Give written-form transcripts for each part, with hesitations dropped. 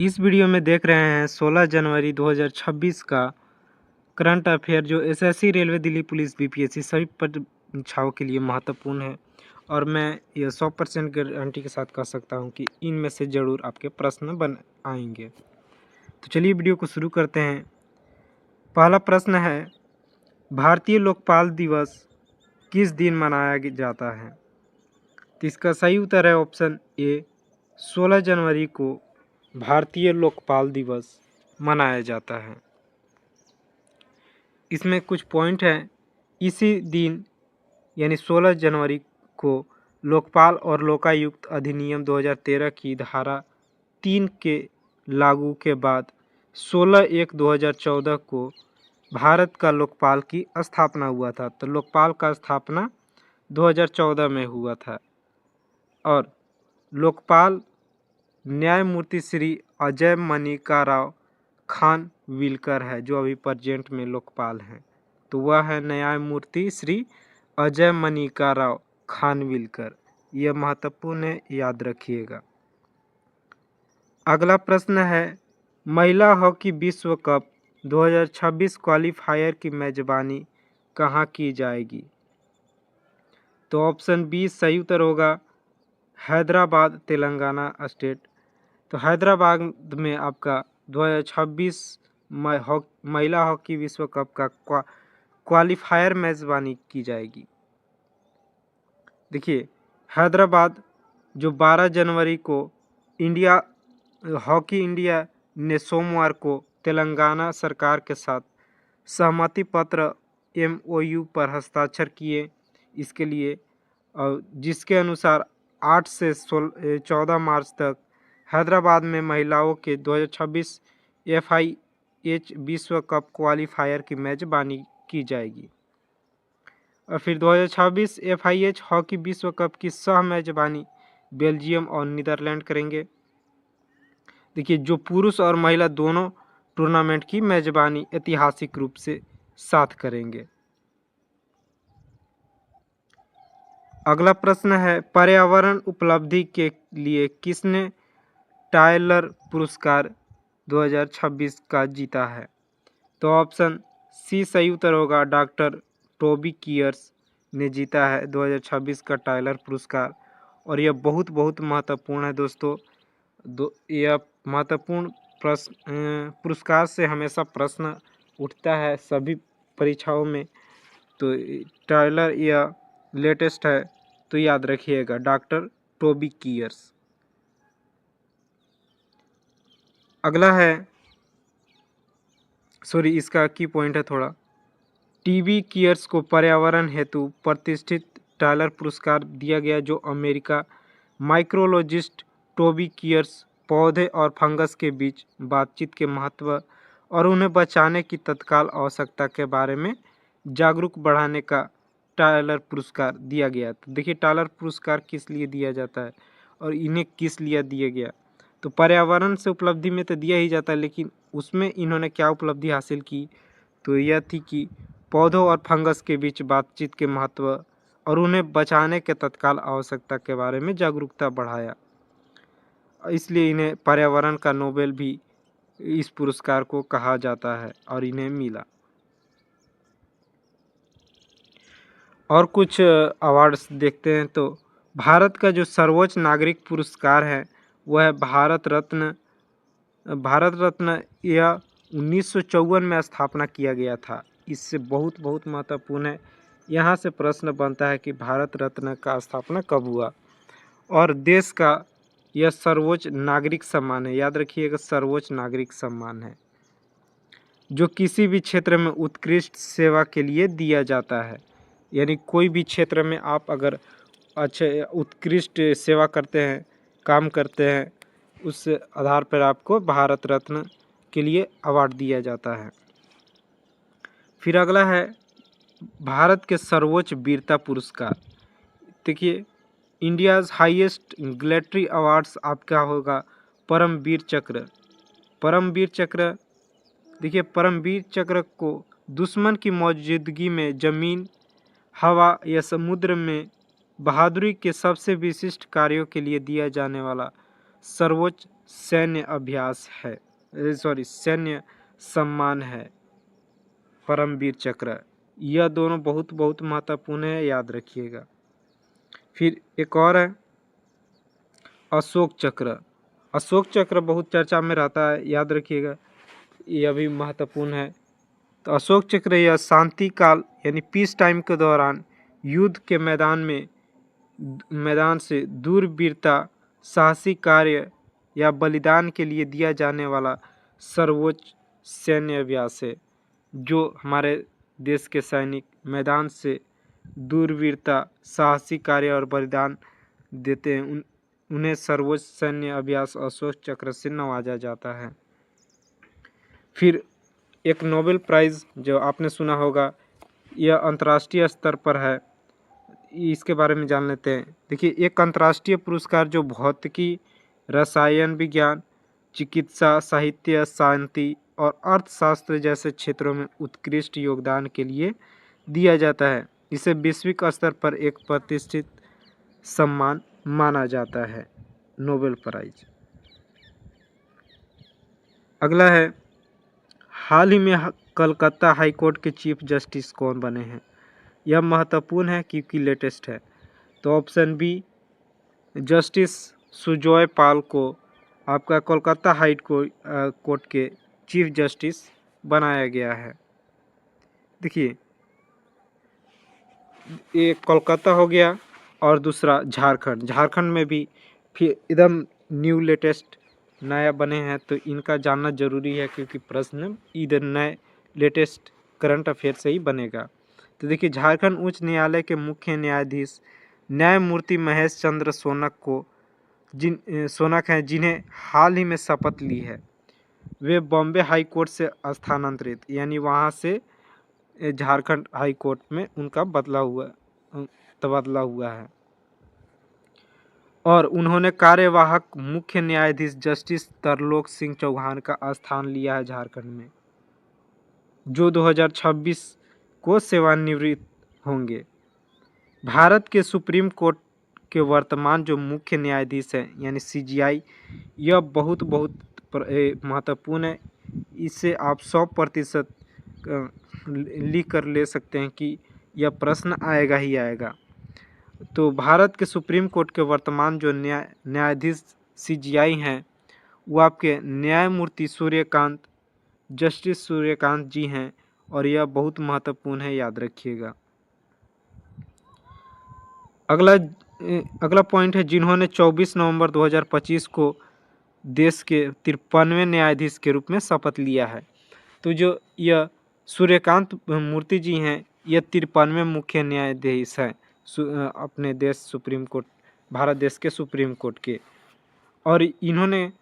इस वीडियो में देख रहे हैं 16 जनवरी 2026 का करंट अफेयर जो SSC, railway, Delhi police, BPSC सभी परीक्षाओं के लिए महत्वपूर्ण है और मैं यह 100% गारंटी के साथ कह सकता हूं कि इनमें से ज़रूर आपके प्रश्न बन आएंगे। तो चलिए वीडियो को शुरू करते हैं। पहला प्रश्न है, भारतीय लोकपाल दिवस किस दिन मनाया जाता है? तो इसका सही उत्तर है ऑप्शन ए, 16 जनवरी को भारतीय लोकपाल दिवस मनाया जाता है। इसमें कुछ पॉइंट हैं। इसी दिन यानी 16 जनवरी को लोकपाल और लोकायुक्त अधिनियम 2013 की धारा 3 के लागू के बाद 16/1/2014 को भारत का लोकपाल की स्थापना हुआ था। तो लोकपाल का स्थापना 2014 में हुआ था और लोकपाल न्यायमूर्ति श्री अजय मनिका राव खानविलकर है जो अभी प्रेजेंट में लोकपाल हैं। तो वह है न्यायमूर्ति श्री अजय मनिका राव खानविलकर। यह महत्वपूर्ण है, याद रखिएगा। अगला प्रश्न है, महिला हॉकी विश्व कप 2026 क्वालिफायर की मेजबानी कहाँ की जाएगी? तो ऑप्शन बी सही उत्तर होगा, हैदराबाद, तेलंगाना स्टेट। तो हैदराबाद में आपका 2026 महिला हॉकी विश्व कप का क्वालिफायर मेजबानी की जाएगी। देखिए, हैदराबाद जो 12 जनवरी को हॉकी इंडिया ने सोमवार को तेलंगाना सरकार के साथ सहमति पत्र MOU पर हस्ताक्षर किए इसके लिए, और जिसके अनुसार 8 से 14 मार्च तक हैदराबाद में महिलाओं के 2026 FIH विश्व कप क्वालिफायर की मेजबानी की जाएगी। और फिर 2026 FIH हॉकी विश्व कप की सह मेजबानी बेल्जियम और नीदरलैंड करेंगे। देखिए, जो पुरुष और महिला दोनों टूर्नामेंट की मेजबानी ऐतिहासिक रूप से साथ करेंगे। अगला प्रश्न है, पर्यावरण उपलब्धि के लिए किसने टायलर पुरस्कार 2026 का जीता है? तो ऑप्शन सी सही उत्तर होगा, डॉक्टर टोबी कियर्स ने जीता है 2026 का टायलर पुरस्कार। और यह बहुत महत्वपूर्ण है दोस्तों। यह महत्वपूर्ण पुरस्कार से हमेशा प्रश्न उठता है सभी परीक्षाओं में। तो टायलर यह लेटेस्ट है, तो याद रखिएगा, डॉक्टर टोबी कियर्स। अगला है, इसका की पॉइंट है थोड़ा, टीबी कियर्स को पर्यावरण हेतु प्रतिष्ठित टायलर पुरस्कार दिया गया जो अमेरिका माइक्रोलॉजिस्ट टोबी कियर्स पौधे और फंगस के बीच बातचीत के महत्व और उन्हें बचाने की तत्काल आवश्यकता के बारे में जागरूक बढ़ाने का टायलर पुरस्कार दिया गया। तो देखिए, टायलर पुरस्कार किस लिए दिया जाता है और इन्हें किस लिए दिया गया? तो पर्यावरण से उपलब्धि में तो दिया ही जाता है, लेकिन उसमें इन्होंने क्या उपलब्धि हासिल की? तो यह थी कि पौधों और फंगस के बीच बातचीत के महत्व और उन्हें बचाने के तत्काल आवश्यकता के बारे में जागरूकता बढ़ाया। इसलिए इन्हें पर्यावरण का नोबेल भी इस पुरस्कार को कहा जाता है और इन्हें मिला। और कुछ अवार्ड्स देखते हैं। तो भारत का जो सर्वोच्च नागरिक पुरस्कार है वह है भारत रत्न। यह 1954 में स्थापना किया गया था। इससे बहुत महत्वपूर्ण है। यहाँ से प्रश्न बनता है कि भारत रत्न का स्थापना कब हुआ? और देश का यह सर्वोच्च नागरिक सम्मान है, याद रखिएगा, सर्वोच्च नागरिक सम्मान है जो किसी भी क्षेत्र में उत्कृष्ट सेवा के लिए दिया जाता है। यानी कोई भी क्षेत्र में आप अगर अच्छे उत्कृष्ट सेवा करते हैं, काम करते हैं, उस आधार पर आपको भारत रत्न के लिए अवार्ड दिया जाता है। फिर अगला है भारत के सर्वोच्च वीरता पुरस्कार। देखिए, इंडियाज़ हाईएस्ट मिलिट्री अवार्ड्स आपका होगा परमवीर चक्र। परमवीर चक्र, देखिए, परमवीर चक्र को दुश्मन की मौजूदगी में जमीन, हवा या समुद्र में बहादुरी के सबसे विशिष्ट कार्यों के लिए दिया जाने वाला सर्वोच्च सैन्य अभ्यास है, सैन्य सम्मान है परमवीर चक्र। यह दोनों बहुत बहुत महत्वपूर्ण है, याद रखिएगा। फिर एक और है अशोक चक्र। अशोक चक्र बहुत चर्चा में रहता है, याद रखिएगा, यह भी महत्वपूर्ण है। तो अशोक चक्र यह शांति काल यानी पीस टाइम के दौरान युद्ध के मैदान से दूर वीरता, साहसी कार्य या बलिदान के लिए दिया जाने वाला सर्वोच्च सैन्य अभ्यास है। जो हमारे देश के सैनिक मैदान से दूर वीरता, साहसी कार्य और बलिदान देते हैं, उन्हें सर्वोच्च सैन्य अभ्यास अशोक चक्र से नवाजा जाता है। फिर एक नोबेल प्राइज़ जो आपने सुना होगा, यह अंतर्राष्ट्रीय स्तर पर है, इसके बारे में जान लेते हैं। देखिए, एक अंतर्राष्ट्रीय पुरस्कार जो भौतिकी, रसायन विज्ञान, चिकित्सा, साहित्य, शांति और अर्थशास्त्र जैसे क्षेत्रों में उत्कृष्ट योगदान के लिए दिया जाता है। इसे वैश्विक स्तर पर एक प्रतिष्ठित सम्मान माना जाता है, नोबेल प्राइज। अगला है, हाल ही में कलकत्ता हाई कोर्ट के चीफ जस्टिस कौन बने हैं? यह महत्वपूर्ण है क्योंकि लेटेस्ट है। तो ऑप्शन बी, जस्टिस सुजॉय पाल को आपका कोलकाता हाई कोर्ट के चीफ जस्टिस बनाया गया है। देखिए, एक कोलकाता हो गया और दूसरा झारखंड। झारखंड में भी फिर एकदम न्यू लेटेस्ट नया बने हैं, तो इनका जानना जरूरी है क्योंकि प्रश्न इधर नए लेटेस्ट करंट अफेयर से ही बनेगा। तो देखिए, झारखंड उच्च न्यायालय के मुख्य न्यायाधीश न्यायमूर्ति महेश चंद्र सोनक हैं, जिन्हें हाल ही में शपथ ली है। वे बॉम्बे हाई कोर्ट से स्थानांतरित, यानी वहाँ से झारखंड हाई कोर्ट में उनका तबादला हुआ है। और उन्होंने कार्यवाहक मुख्य न्यायाधीश जस्टिस तरलोक सिंह चौहान का स्थान लिया है झारखंड में, जो 2026 को सेवानिवृत्त होंगे। भारत के सुप्रीम कोर्ट के वर्तमान जो मुख्य न्यायाधीश हैं यानी CJI, यह बहुत महत्वपूर्ण है। इससे आप 100% लिख कर ले सकते हैं कि यह प्रश्न आएगा ही आएगा। तो भारत के सुप्रीम कोर्ट के वर्तमान जो न्यायाधीश CJI हैं, वो आपके न्यायमूर्ति जस्टिस सूर्यकांत जी हैं, और यह बहुत महत्वपूर्ण है, याद रखिएगा। अगला पॉइंट है, जिन्होंने 24 नवंबर 2025 को देश के 53वें न्यायाधीश के रूप में शपथ लिया है। तो जो यह सूर्यकांत मूर्ति जी हैं, यह 53वें मुख्य न्यायाधीश हैं अपने देश सुप्रीम कोर्ट, भारत देश के सुप्रीम कोर्ट के। और इन्होंने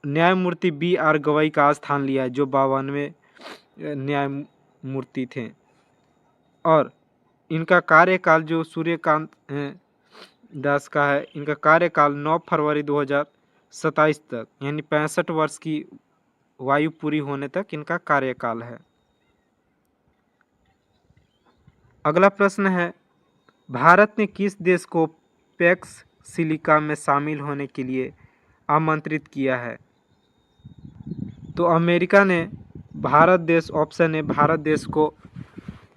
न्यायमूर्ति BR गवई का स्थान लिया है, जो 52वें न्यायमूर्ति थे। और इनका कार्यकाल जो सूर्यकांत दास का है, इनका कार्यकाल 9 फरवरी 2027 तक, यानी 65 वर्ष की वायु पूरी होने तक इनका कार्यकाल है। अगला प्रश्न है, भारत ने किस देश को पैक्स सिलिका में शामिल होने के लिए आमंत्रित किया है? तो अमेरिका ने ऑप्शन है, भारत देश को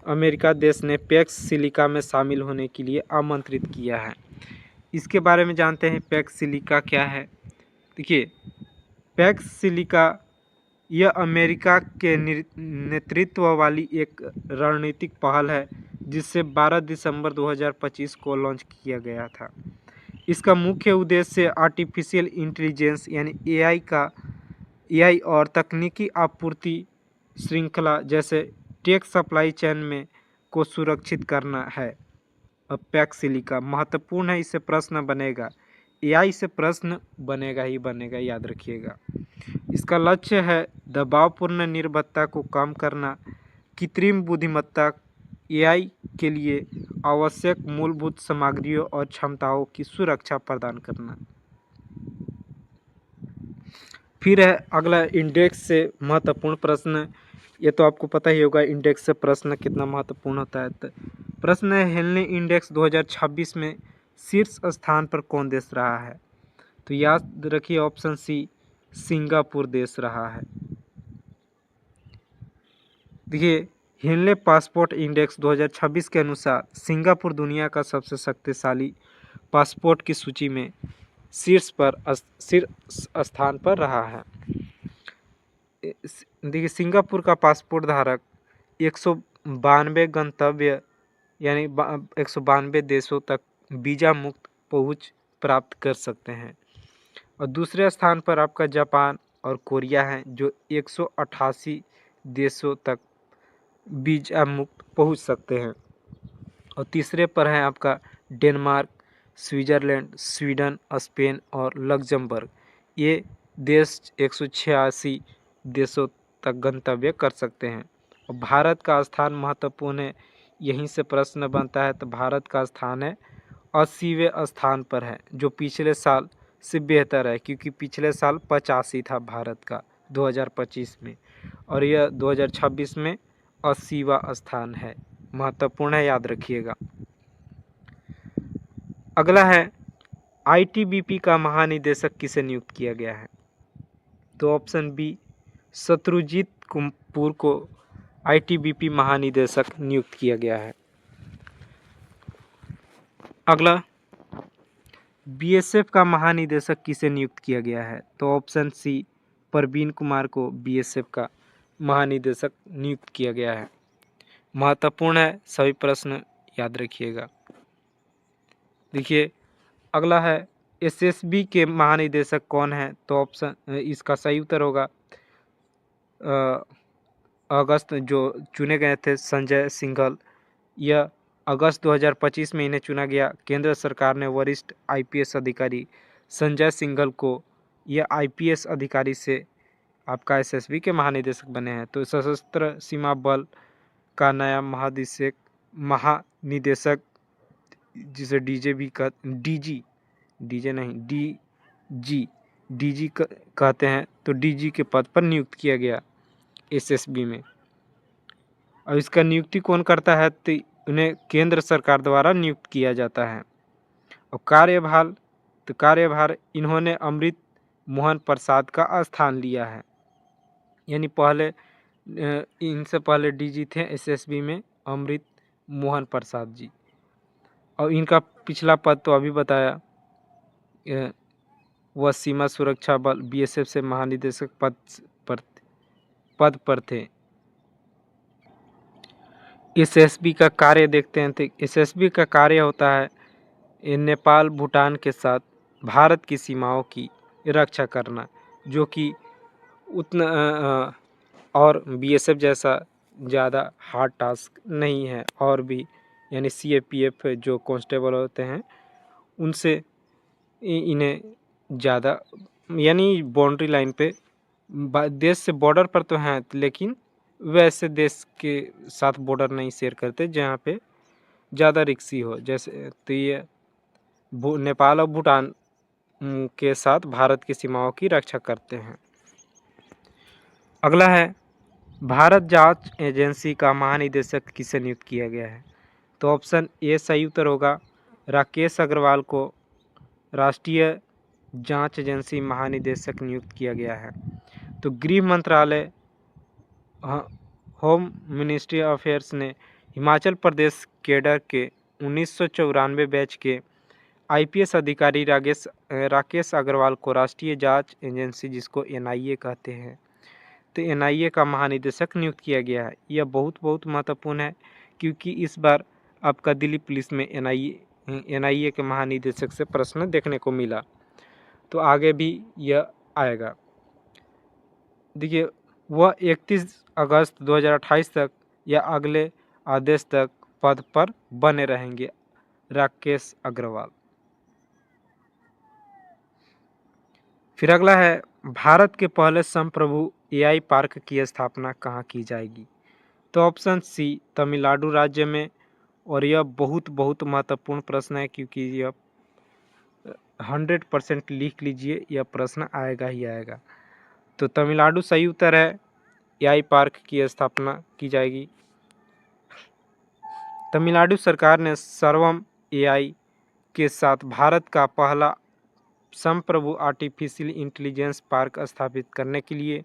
अमेरिका देश ने पैक्स सिलिका में शामिल होने के लिए आमंत्रित किया है। इसके बारे में जानते हैं, पैक्स सिलिका क्या है। देखिए, पैक्स सिलिका यह अमेरिका के नेतृत्व वाली एक रणनीतिक पहल है, जिससे 12 दिसंबर 2025 को लॉन्च किया गया था। इसका मुख्य उद्देश्य आर्टिफिशियल इंटेलिजेंस यानी AI और तकनीकी आपूर्ति श्रृंखला जैसे टेक सप्लाई चेन में को सुरक्षित करना है। अब पैक्स सिलिका महत्वपूर्ण है, इससे प्रश्न बनेगा, AI से प्रश्न बनेगा ही बनेगा, याद रखिएगा। इसका लक्ष्य है दबावपूर्ण निर्भरता को कम करना, कृत्रिम बुद्धिमत्ता AI के लिए आवश्यक मूलभूत सामग्रियों और क्षमताओं की सुरक्षा प्रदान करना। फिर है अगला, इंडेक्स से महत्वपूर्ण प्रश्न। ये तो आपको पता ही होगा इंडेक्स से प्रश्न कितना महत्वपूर्ण होता है। तो प्रश्न है, हेनली इंडेक्स 2026 में शीर्ष स्थान पर कौन देश रहा है? तो याद रखिए ऑप्शन सी सिंगापुर देश रहा है। देखिए हेनले पासपोर्ट इंडेक्स 2026 के अनुसार सिंगापुर दुनिया का सबसे शक्तिशाली पासपोर्ट की सूची में शीर्ष स्थान पर रहा है। देखिए सिंगापुर का पासपोर्ट धारक 192 गंतव्य यानी 192 देशों तक वीज़ा मुक्त पहुंच प्राप्त कर सकते हैं। और दूसरे स्थान पर आपका जापान और कोरिया है जो 188 देशों तक वीज़ा मुक्त पहुंच सकते हैं। और तीसरे पर है आपका डेनमार्क, स्विट्ज़रलैंड, स्वीडन, स्पेन और लग्जमबर्ग। ये देश 186 देशों तक गंतव्य कर सकते हैं। और भारत का स्थान महत्वपूर्ण है, यहीं से प्रश्न बनता है। तो भारत का स्थान है 80वें स्थान पर है, जो पिछले साल से बेहतर है, क्योंकि पिछले साल 85 था भारत का 2025 में, और यह 2026 में 80वां स्थान है। महत्वपूर्ण है, याद रखिएगा। अगला है आईटीबीपी का महानिदेशक किसे नियुक्त किया गया है? तो ऑप्शन बी शत्रुजीत कपूर को आईटीबीपी महानिदेशक नियुक्त किया गया है। अगला बीएसएफ का महानिदेशक किसे नियुक्त किया गया है? तो ऑप्शन सी परवीन कुमार को बीएसएफ का महानिदेशक नियुक्त किया गया है। महत्वपूर्ण है, सभी प्रश्न याद रखिएगा। देखिए अगला है एसएसबी के महानिदेशक कौन है? तो ऑप्शन इसका सही उत्तर होगा अगस्त जो चुने गए थे संजय सिंघल। यह अगस्त 2025 में इन्हें चुना गया। केंद्र सरकार ने वरिष्ठ आईपीएस अधिकारी संजय सिंघल को यह आईपीएस अधिकारी से आपका एसएसबी के महानिदेशक बने हैं। तो सशस्त्र सीमा बल का नया महानिदेशक जिसे डीजी कहते हैं, तो डीजी के पद पर नियुक्त किया गया एसएसबी में। और इसका नियुक्ति कौन करता है? तो उन्हें केंद्र सरकार द्वारा नियुक्त किया जाता है। और कार्यभार इन्होंने अमृत मोहन प्रसाद का स्थान लिया है। यानी इनसे पहले डीजी थे एसएसबी में अमृत मोहन प्रसाद जी। और इनका पिछला पद तो अभी बताया, वह सीमा सुरक्षा बल बीएसएफ से महानिदेशक पद पर थे। एसएसबी का कार्य देखते हैं। तो एसएसबी का कार्य होता है नेपाल भूटान के साथ भारत की सीमाओं की रक्षा करना, जो कि उतना और बीएसएफ जैसा ज़्यादा हार्ड टास्क नहीं है। और भी यानी सीएपीएफ जो कांस्टेबल होते हैं उनसे इन्हें ज़्यादा यानी बाउंड्री लाइन पे देश से बॉर्डर पर तो हैं, लेकिन वैसे देश के साथ बॉर्डर नहीं शेयर करते जहाँ पे ज़्यादा रिक्सी हो। जैसे तो ये नेपाल और भूटान के साथ भारत की सीमाओं की रक्षा करते हैं। अगला है भारत जांच एजेंसी का महानिदेशक किसे नियुक्त किया गया है? तो ऑप्शन ए सही उत्तर होगा, राकेश अग्रवाल को राष्ट्रीय जांच एजेंसी महानिदेशक नियुक्त किया गया है। तो गृह मंत्रालय होम मिनिस्ट्री अफेयर्स ने हिमाचल प्रदेश कैडर के 1994 बैच के आईपीएस अधिकारी राकेश अग्रवाल को राष्ट्रीय जांच एजेंसी जिसको एनआईए कहते हैं, तो एनआईए का महानिदेशक नियुक्त किया गया है। यह बहुत महत्वपूर्ण है, क्योंकि इस बार आपका दिल्ली पुलिस में एनआईए के महानिदेशक से प्रश्न देखने को मिला, तो आगे भी यह आएगा। देखिए वह 31 अगस्त 2028 तक या अगले आदेश तक पद पर बने रहेंगे, राकेश अग्रवाल। फिर अगला है भारत के पहले संप्रभु एआई पार्क की स्थापना कहाँ की जाएगी? तो ऑप्शन सी तमिलनाडु राज्य में। और यह बहुत महत्वपूर्ण प्रश्न है, क्योंकि यह 100% लिख लीजिए, यह प्रश्न आएगा ही आएगा। तो तमिलनाडु सही उत्तर है, एआई पार्क की स्थापना की जाएगी। तमिलनाडु सरकार ने सर्वम एआई के साथ भारत का पहला संप्रभु आर्टिफिशियल इंटेलिजेंस पार्क स्थापित करने के लिए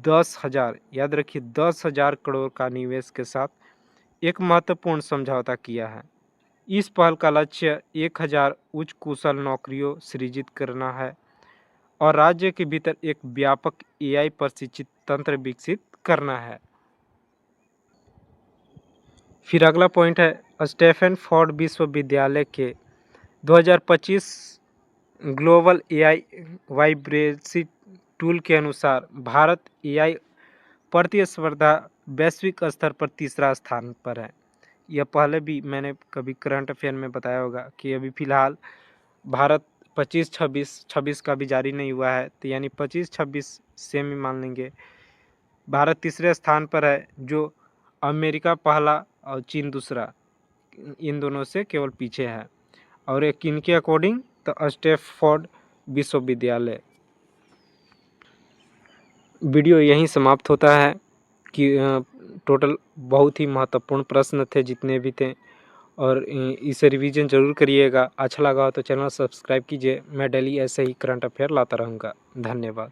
10,000, याद रखिए 10,000 करोड़ का निवेश के साथ एक महत्वपूर्ण समझौता किया है। इस पहल का लक्ष्य 1,000 उच्च कुशल नौकरियों सृजित करना है और राज्य के भीतर एक व्यापक एआई प्रशिक्षित तंत्र विकसित करना है। फिर अगला पॉइंट है, स्टैनफोर्ड विश्वविद्यालय के 2025 ग्लोबल एआई वाइब्रेंसी टूल के अनुसार भारत एआई प्रतिस्पर्धा वैश्विक स्तर पर तीसरा स्थान पर है। यह पहले भी मैंने कभी करंट अफेयर में बताया होगा कि अभी फ़िलहाल भारत 25-26 का भी जारी नहीं हुआ है, तो यानी 25-26 सेम ही मान लेंगे। भारत तीसरे स्थान पर है, जो अमेरिका पहला और चीन दूसरा, इन दोनों से केवल पीछे है। और ये किनके अकॉर्डिंग, तो स्टैनफोर्ड विश्वविद्यालय। वीडियो यहीं समाप्त होता है कि टोटल बहुत ही महत्वपूर्ण प्रश्न थे जितने भी थे, और इसे रिवीजन ज़रूर करिएगा। अच्छा लगा हो तो चैनल सब्सक्राइब कीजिए। मैं डेली ऐसे ही करंट अफेयर लाता रहूँगा। धन्यवाद।